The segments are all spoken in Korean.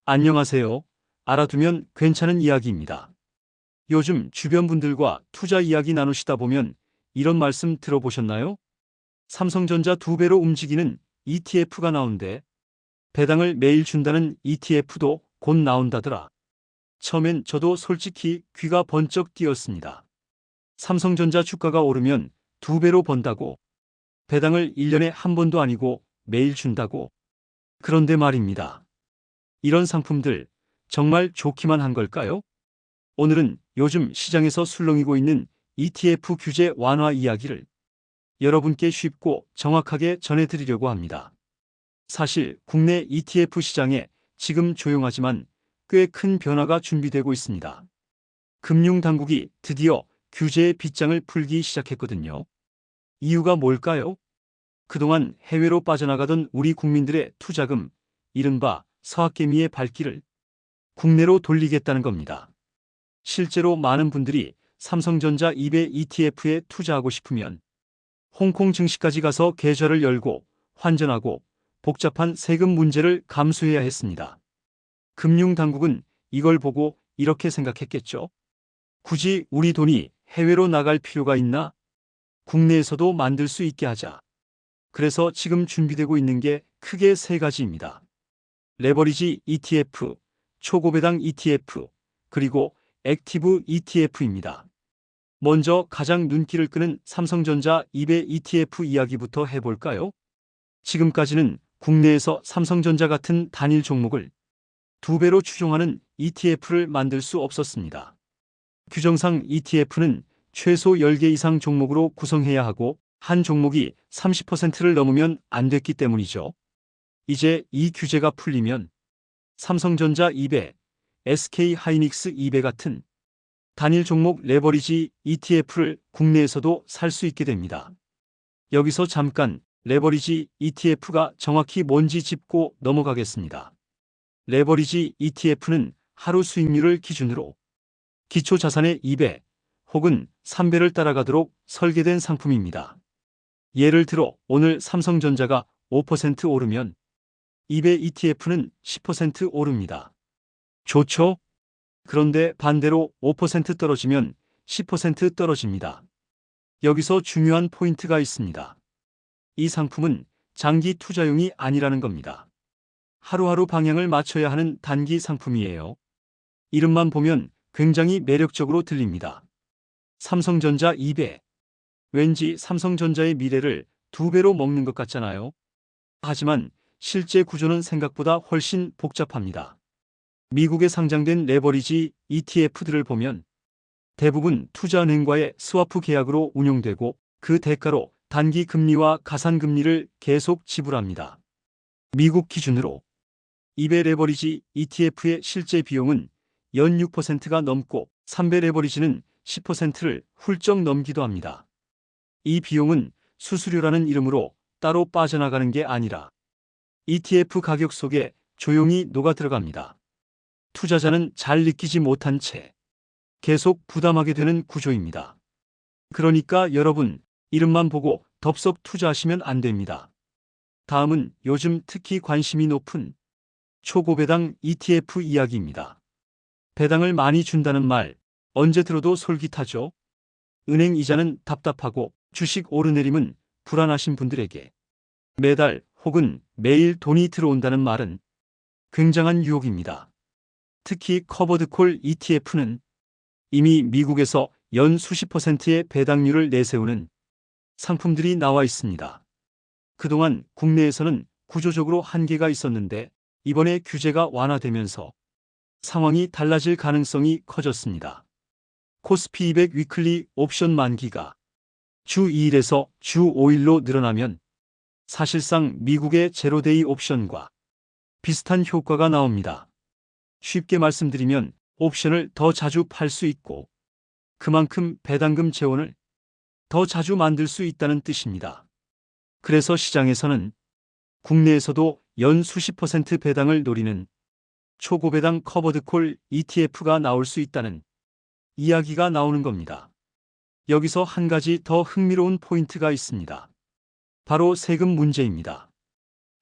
안녕하세요. 알아두면 괜찮은 이야기입니다. 요즘 주변 분들과 투자 이야기 나누시다 보면 이런 말씀 들어보셨나요? 삼성전자 2배로 움직이는 ETF가 나온대. 배당을 매일 준다는 ETF도 곧 나온다더라. 처음엔 저도 솔직히 귀가 번쩍 뛰었습니다. 삼성전자 주가가 오르면 2배로 번다고. 배당을 1년에 한 번도 아니고 매일 준다고. 그런데 말입니다. 이런 상품들 정말 좋기만 한 걸까요? 오늘은 요즘 시장에서 술렁이고 있는 ETF 규제 완화 이야기를 여러분께 쉽고 정확하게 전해드리려고 합니다. 사실 국내 ETF 시장에 지금 조용하지만 꽤 큰 변화가 준비되고 있습니다. 금융당국이 드디어 규제의 빗장을 풀기 시작했거든요. 이유가 뭘까요? 그동안 해외로 빠져나가던 우리 국민들의 투자금, 이른바 서학개미의 발길을 국내로 돌리겠다는 겁니다. 실제로 많은 분들이 삼성전자 2배 ETF에 투자하고 싶으면 홍콩 증시까지 가서 계좌를 열고 환전하고 복잡한 세금 문제를 감수해야 했습니다. 금융당국은 이걸 보고 이렇게 생각했겠죠. 굳이 우리 돈이 해외로 나갈 필요가 있나? 국내에서도 만들 수 있게 하자. 그래서 지금 준비되고 있는 게 크게 세 가지입니다. 레버리지 ETF, 초고배당 ETF, 그리고 액티브 ETF입니다. 먼저 가장 눈길을 끄는 삼성전자 2배 ETF 이야기부터 해볼까요? 지금까지는 국내에서 삼성전자 같은 단일 종목을 2배로 추종하는 ETF를 만들 수 없었습니다. 규정상 ETF는 최소 10개 이상 종목으로 구성해야 하고 한 종목이 30%를 넘으면 안 됐기 때문이죠. 이제 이 규제가 풀리면 삼성전자 2배, SK하이닉스 2배 같은 단일 종목 레버리지 ETF를 국내에서도 살 수 있게 됩니다. 여기서 잠깐 레버리지 ETF가 정확히 뭔지 짚고 넘어가겠습니다. 레버리지 ETF는 하루 수익률을 기준으로 기초자산의 2배 혹은 3배를 따라가도록 설계된 상품입니다. 예를 들어 오늘 삼성전자가 5% 오르면 2배 ETF는 10% 오릅니다. 좋죠? 그런데 반대로 5% 떨어지면 10% 떨어집니다. 여기서 중요한 포인트가 있습니다. 이 상품은 장기 투자용이 아니라는 겁니다. 하루하루 방향을 맞춰야 하는 단기 상품이에요. 이름만 보면 굉장히 매력적으로 들립니다. 삼성전자 2배. 왠지 삼성전자의 미래를 2배로 먹는 것 같잖아요. 하지만 실제 구조는 생각보다 훨씬 복잡합니다. 미국에 상장된 레버리지 ETF들을 보면 대부분 투자은행과의 스와프 계약으로 운용되고 그 대가로 단기 금리와 가산금리를 계속 지불합니다. 미국 기준으로 2배 레버리지 ETF의 실제 비용은 연 6%가 넘고 3배 레버리지는 10%를 훌쩍 넘기도 합니다. 이 비용은 수수료라는 이름으로 따로 빠져나가는 게 아니라 ETF 가격 속에 조용히 녹아 들어갑니다. 투자자는 잘 느끼지 못한 채 계속 부담하게 되는 구조입니다. 그러니까 여러분, 이름만 보고 덥석 투자하시면 안 됩니다. 다음은 요즘 특히 관심이 높은 초고배당 ETF 이야기입니다. 배당을 많이 준다는 말 언제 들어도 솔깃하죠? 은행 이자는 답답하고 주식 오르내림은 불안하신 분들에게 매달 혹은 매일 돈이 들어온다는 말은 굉장한 유혹입니다. 특히 커버드콜 ETF는 이미 미국에서 연 수십 %의 배당률을 내세우는 상품들이 나와 있습니다. 그동안 국내에서는 구조적으로 한계가 있었는데 이번에 규제가 완화되면서 상황이 달라질 가능성이 커졌습니다. 코스피 200 위클리 옵션 만기가 주 2일에서 주 5일로 늘어나면 사실상 미국의 제로데이 옵션과 비슷한 효과가 나옵니다. 쉽게 말씀드리면 옵션을 더 자주 팔 수 있고 그만큼 배당금 재원을 더 자주 만들 수 있다는 뜻입니다. 그래서 시장에서는 국내에서도 연 수십 % 배당을 노리는 초고배당 커버드콜 ETF가 나올 수 있다는 이야기가 나오는 겁니다. 여기서 한 가지 더 흥미로운 포인트가 있습니다. 바로 세금 문제입니다.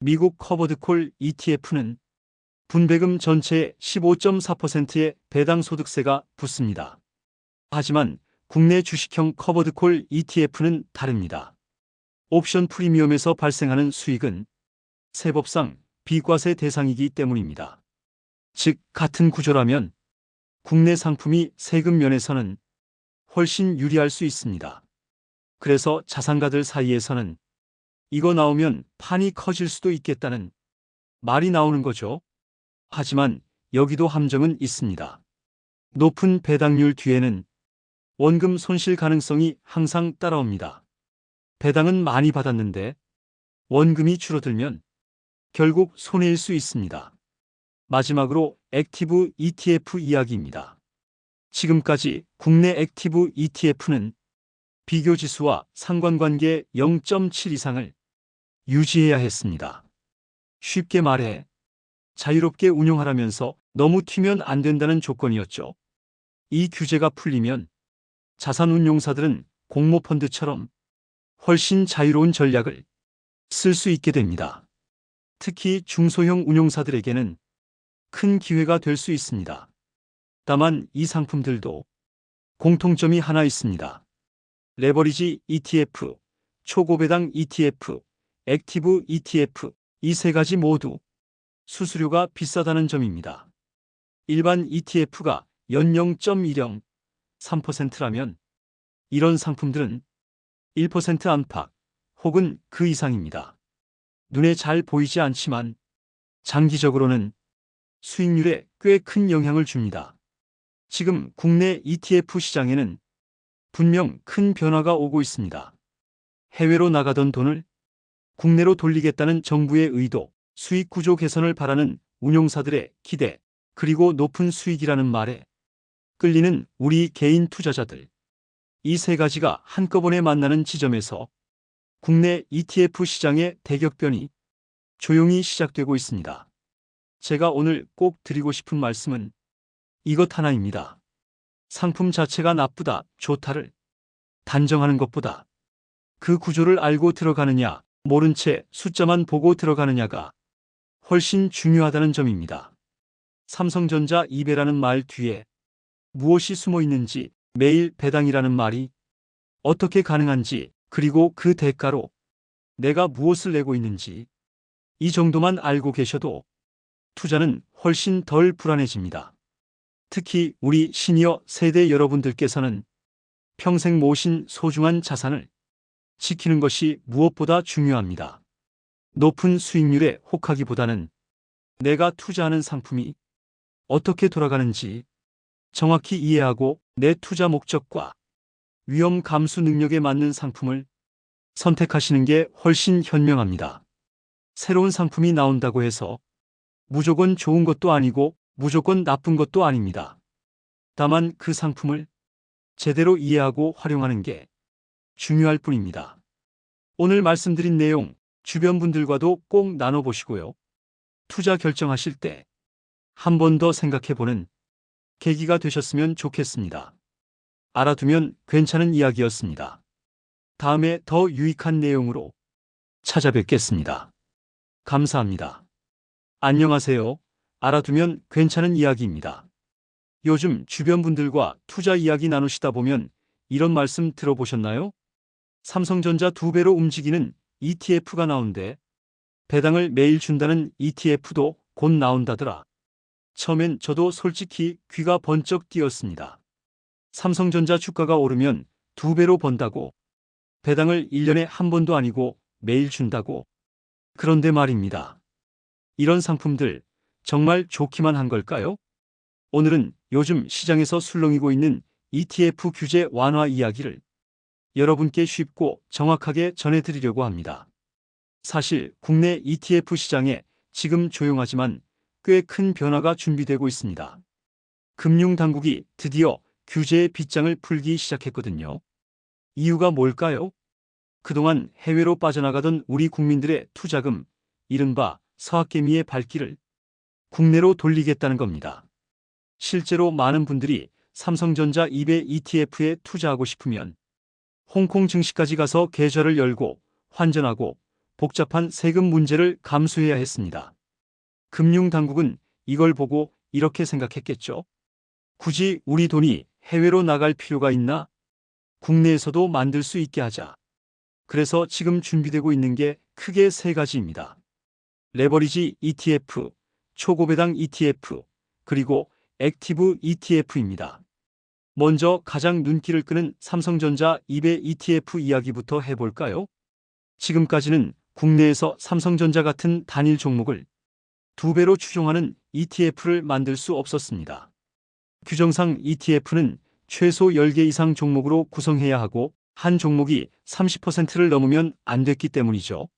미국 커버드콜 ETF는 분배금 전체의 15.4%의 배당 소득세가 붙습니다. 하지만 국내 주식형 커버드콜 ETF는 다릅니다. 옵션 프리미엄에서 발생하는 수익은 세법상 비과세 대상이기 때문입니다. 즉, 같은 구조라면 국내 상품이 세금 면에서는 훨씬 유리할 수 있습니다. 그래서 자산가들 사이에서는 이거 나오면 판이 커질 수도 있겠다는 말이 나오는 거죠. 하지만 여기도 함정은 있습니다. 높은 배당률 뒤에는 원금 손실 가능성이 항상 따라옵니다. 배당은 많이 받았는데 원금이 줄어들면 결국 손해일 수 있습니다. 마지막으로 액티브 ETF 이야기입니다. 지금까지 국내 액티브 ETF는 비교지수와 상관관계 0.7 이상을 유지해야 했습니다. 쉽게 말해 자유롭게 운용하라면서 너무 튀면 안 된다는 조건이었죠. 이 규제가 풀리면 자산운용사들은 공모펀드처럼 훨씬 자유로운 전략을 쓸 수 있게 됩니다. 특히 중소형 운용사들에게는 큰 기회가 될 수 있습니다. 다만 이 상품들도 공통점이 하나 있습니다. 레버리지 ETF, 초고배당 ETF, 액티브 ETF, 이 세 가지 모두 수수료가 비싸다는 점입니다. 일반 ETF가 연 0.10, 3%라면 이런 상품들은 1% 안팎 혹은 그 이상입니다. 눈에 잘 보이지 않지만 장기적으로는 수익률에 꽤 큰 영향을 줍니다. 지금 국내 ETF 시장에는 분명 큰 변화가 오고 있습니다. 해외로 나가던 돈을 국내로 돌리겠다는 정부의 의도, 수익 구조 개선을 바라는 운용사들의 기대, 그리고 높은 수익이라는 말에 끌리는 우리 개인 투자자들. 이 세 가지가 한꺼번에 만나는 지점에서 국내 ETF 시장의 대격변이 조용히 시작되고 있습니다. 제가 오늘 꼭 드리고 싶은 말씀은 이것 하나입니다. 상품 자체가 나쁘다, 좋다를 단정하는 것보다 그 구조를 알고 들어가느냐, 모른 채 숫자만 보고 들어가느냐가 훨씬 중요하다는 점입니다. 삼성전자 2배라는 말 뒤에 무엇이 숨어 있는지, 매일 배당이라는 말이 어떻게 가능한지, 그리고 그 대가로 내가 무엇을 내고 있는지 이 정도만 알고 계셔도 투자는 훨씬 덜 불안해집니다. 특히 우리 시니어 세대 여러분들께서는 평생 모신 소중한 자산을 지키는 것이 무엇보다 중요합니다. 높은 수익률에 혹하기보다는 내가 투자하는 상품이 어떻게 돌아가는지 정확히 이해하고 내 투자 목적과 위험 감수 능력에 맞는 상품을 선택하시는 게 훨씬 현명합니다. 새로운 상품이 나온다고 해서 무조건 좋은 것도 아니고 무조건 나쁜 것도 아닙니다. 다만 그 상품을 제대로 이해하고 활용하는 게 중요할 뿐입니다. 오늘 말씀드린 내용 주변 분들과도 꼭 나눠보시고요. 투자 결정하실 때 한 번 더 생각해보는 계기가 되셨으면 좋겠습니다. 알아두면 괜찮은 이야기였습니다. 다음에 더 유익한 내용으로 찾아뵙겠습니다. 감사합니다. 안녕하세요. 알아두면 괜찮은 이야기입니다. 요즘 주변 분들과 투자 이야기 나누시다 보면 이런 말씀 들어보셨나요? 삼성전자 2배로 움직이는 ETF가 나온대. 배당을 매일 준다는 ETF도 곧 나온다더라. 처음엔 저도 솔직히 귀가 번쩍 뛰었습니다. 삼성전자 주가가 오르면 2배로 번다고, 배당을 1년에 한 번도 아니고 매일 준다고. 그런데 말입니다. 이런 상품들 정말 좋기만 한 걸까요? 오늘은 요즘 시장에서 술렁이고 있는 ETF 규제 완화 이야기를 여러분께 쉽고 정확하게 전해드리려고 합니다. 사실 국내 ETF 시장에 지금 조용하지만 꽤 큰 변화가 준비되고 있습니다. 금융당국이 드디어 규제의 빗장을 풀기 시작했거든요. 이유가 뭘까요? 그동안 해외로 빠져나가던 우리 국민들의 투자금, 이른바 서학개미의 발길을 국내로 돌리겠다는 겁니다. 실제로 많은 분들이 삼성전자 2배 ETF에 투자하고 싶으면 홍콩 증시까지 가서 계좌를 열고 환전하고 복잡한 세금 문제를 감수해야 했습니다. 금융당국은 이걸 보고 이렇게 생각했겠죠. 굳이 우리 돈이 해외로 나갈 필요가 있나? 국내에서도 만들 수 있게 하자. 그래서 지금 준비되고 있는 게 크게 세 가지입니다. 레버리지 ETF, 초고배당 ETF, 그리고 액티브 ETF입니다. 먼저 가장 눈길을 끄는 삼성전자 2배 ETF 이야기부터 해볼까요? 지금까지는 국내에서 삼성전자 같은 단일 종목을 2배로 추종하는 ETF를 만들 수 없었습니다. 규정상 ETF는 최소 10개 이상 종목으로 구성해야 하고 한 종목이 30%를 넘으면 안 됐기 때문이죠.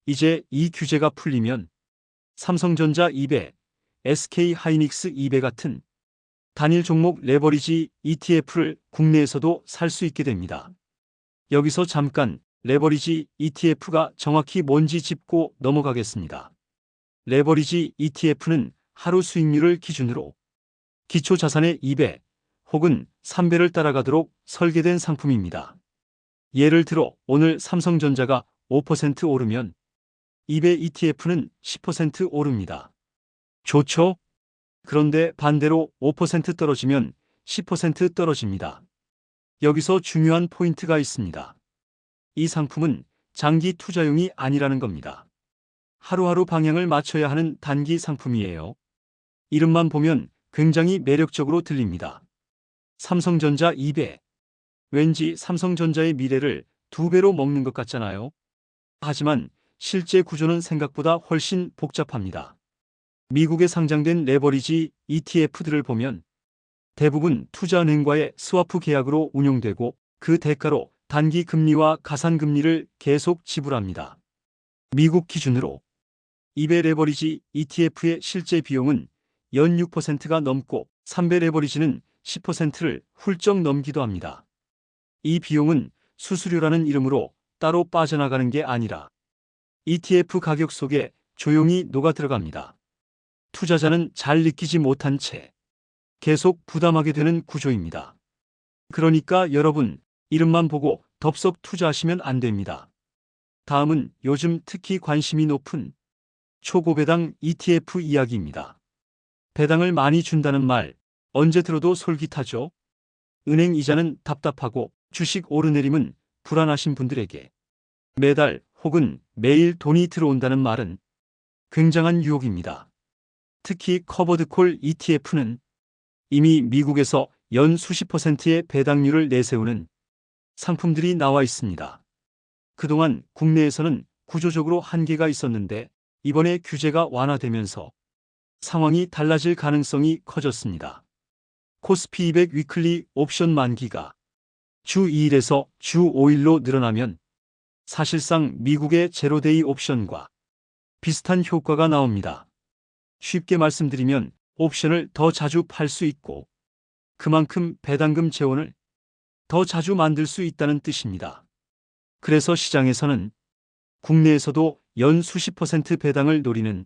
이제 이 규제가 풀리면 삼성전자 2배, SK하이닉스 2배 같은 단일 종목 레버리지 ETF를 국내에서도 살 수 있게 됩니다. 여기서 잠깐 레버리지 ETF가 정확히 뭔지 짚고 넘어가겠습니다. 레버리지 ETF는 하루 수익률을 기준으로 기초자산의 2배 혹은 3배를 따라가도록 설계된 상품입니다. 예를 들어 오늘 삼성전자가 5% 오르면 2배 ETF는 10% 오릅니다. 좋죠? 그런데 반대로 5% 떨어지면 10% 떨어집니다. 여기서 중요한 포인트가 있습니다. 이 상품은 장기 투자용이 아니라는 겁니다. 하루하루 방향을 맞춰야 하는 단기 상품이에요. 이름만 보면 굉장히 매력적으로 들립니다. 삼성전자 2배. 왠지 삼성전자의 미래를 2배로 먹는 것 같잖아요. 하지만 실제 구조는 생각보다 훨씬 복잡합니다. 미국에 상장된 레버리지 ETF들을 보면 대부분 투자은행과의 스와프 계약으로 운용되고 그 대가로 단기 금리와 가산 금리를 계속 지불합니다. 미국 기준으로 2배 레버리지 ETF의 실제 비용은 연 6%가 넘고 3배 레버리지는 10%를 훌쩍 넘기도 합니다. 이 비용은 수수료라는 이름으로 따로 빠져나가는 게 아니라 ETF 가격 속에 조용히 녹아 들어갑니다. 투자자는 잘 느끼지 못한 채 계속 부담하게 되는 구조입니다. 그러니까 여러분, 이름만 보고 덥석 투자하시면 안 됩니다. 다음은 요즘 특히 관심이 높은 초고배당 ETF 이야기입니다. 배당을 많이 준다는 말 언제 들어도 솔깃하죠? 은행 이자는 답답하고 주식 오르내림은 불안하신 분들에게 매달 혹은 매일 돈이 들어온다는 말은 굉장한 유혹입니다. 특히 커버드콜 ETF는 이미 미국에서 연 수십 %의 배당률을 내세우는 상품들이 나와 있습니다. 그동안 국내에서는 구조적으로 한계가 있었는데 이번에 규제가 완화되면서 상황이 달라질 가능성이 커졌습니다. 코스피 200 위클리 옵션 만기가 주 2일에서 주 5일로 늘어나면 사실상 미국의 제로데이 옵션과 비슷한 효과가 나옵니다. 쉽게 말씀드리면 옵션을 더 자주 팔 수 있고 그만큼 배당금 재원을 더 자주 만들 수 있다는 뜻입니다. 그래서 시장에서는 국내에서도 연 수십 % 배당을 노리는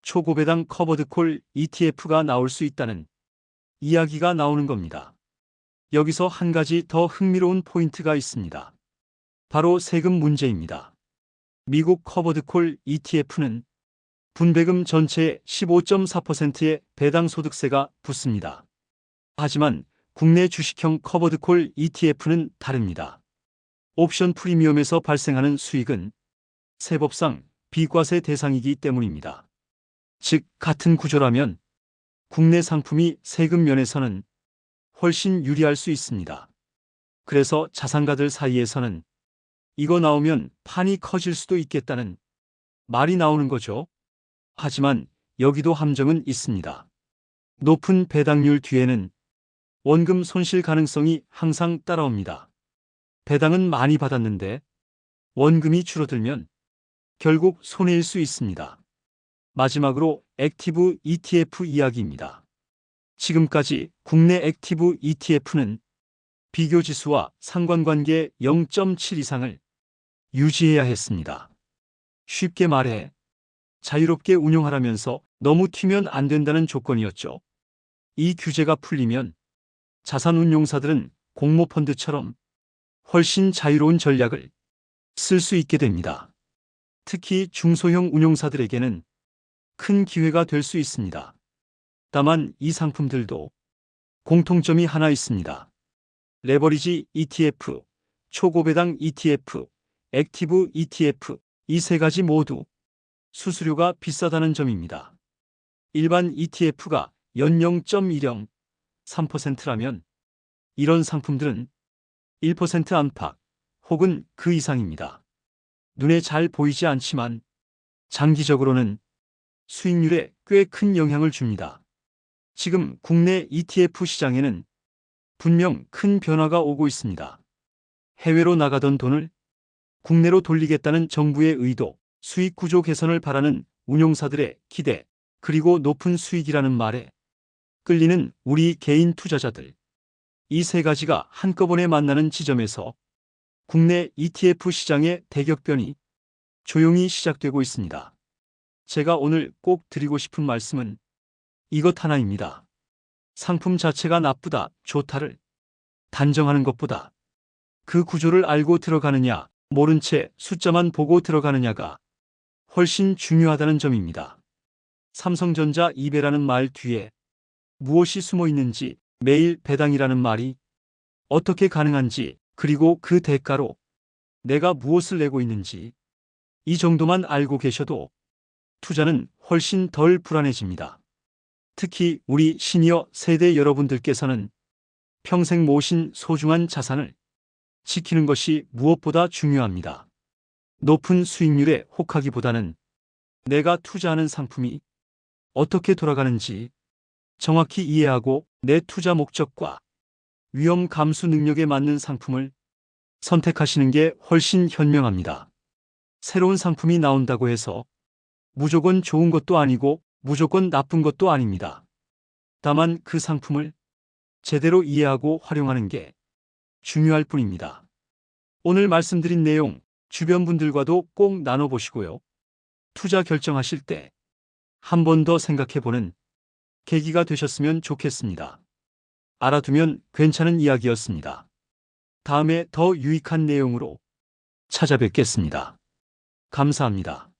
초고배당 커버드콜 ETF가 나올 수 있다는 이야기가 나오는 겁니다. 여기서 한 가지 더 흥미로운 포인트가 있습니다. 바로 세금 문제입니다. 미국 커버드콜 ETF는 분배금 전체의 15.4%의 배당 소득세가 붙습니다. 하지만 국내 주식형 커버드콜 ETF는 다릅니다. 옵션 프리미엄에서 발생하는 수익은 세법상 비과세 대상이기 때문입니다. 즉, 같은 구조라면 국내 상품이 세금 면에서는 훨씬 유리할 수 있습니다. 그래서 자산가들 사이에서는 이거 나오면 판이 커질 수도 있겠다는 말이 나오는 거죠. 하지만 여기도 함정은 있습니다. 높은 배당률 뒤에는 원금 손실 가능성이 항상 따라옵니다. 배당은 많이 받았는데 원금이 줄어들면 결국 손해일 수 있습니다. 마지막으로 액티브 ETF 이야기입니다. 지금까지 국내 액티브 ETF는 비교지수와 상관관계 0.7 이상을 유지해야 했습니다. 쉽게 말해 자유롭게 운용하라면서 너무 튀면 안 된다는 조건이었죠. 이 규제가 풀리면 자산운용사들은 공모펀드처럼 훨씬 자유로운 전략을 쓸 수 있게 됩니다. 특히 중소형 운용사들에게는 큰 기회가 될 수 있습니다. 다만 이 상품들도 공통점이 하나 있습니다. 레버리지 ETF, 초고배당 ETF, 액티브 ETF, 이 세 가지 모두 수수료가 비싸다는 점입니다. 일반 ETF가 연령 0.10, 3%라면 이런 상품들은 1% 안팎 혹은 그 이상입니다. 눈에 잘 보이지 않지만 장기적으로는 수익률에 꽤 큰 영향을 줍니다. 지금 국내 ETF 시장에는 분명 큰 변화가 오고 있습니다. 해외로 나가던 돈을 국내로 돌리겠다는 정부의 의도, 수익 구조 개선을 바라는 운용사들의 기대, 그리고 높은 수익이라는 말에 끌리는 우리 개인 투자자들. 이 세 가지가 한꺼번에 만나는 지점에서 국내 ETF 시장의 대격변이 조용히 시작되고 있습니다. 제가 오늘 꼭 드리고 싶은 말씀은 이것 하나입니다. 상품 자체가 나쁘다, 좋다를 단정하는 것보다 그 구조를 알고 들어가느냐, 모른 채 숫자만 보고 들어가느냐가 훨씬 중요하다는 점입니다. 삼성전자 2배라는 말 뒤에 무엇이 숨어 있는지, 매일 배당이라는 말이 어떻게 가능한지, 그리고 그 대가로 내가 무엇을 내고 있는지, 이 정도만 알고 계셔도 투자는 훨씬 덜 불안해집니다. 특히 우리 시니어 세대 여러분들께서는 평생 모신 소중한 자산을 지키는 것이 무엇보다 중요합니다. 높은 수익률에 혹하기보다는 내가 투자하는 상품이 어떻게 돌아가는지 정확히 이해하고 내 투자 목적과 위험 감수 능력에 맞는 상품을 선택하시는 게 훨씬 현명합니다. 새로운 상품이 나온다고 해서 무조건 좋은 것도 아니고 무조건 나쁜 것도 아닙니다. 다만 그 상품을 제대로 이해하고 활용하는 게 중요할 뿐입니다. 오늘 말씀드린 내용 주변 분들과도 꼭 나눠보시고요. 투자 결정하실 때 한 번 더 생각해보는 계기가 되셨으면 좋겠습니다. 알아두면 괜찮은 이야기였습니다. 다음에 더 유익한 내용으로 찾아뵙겠습니다. 감사합니다.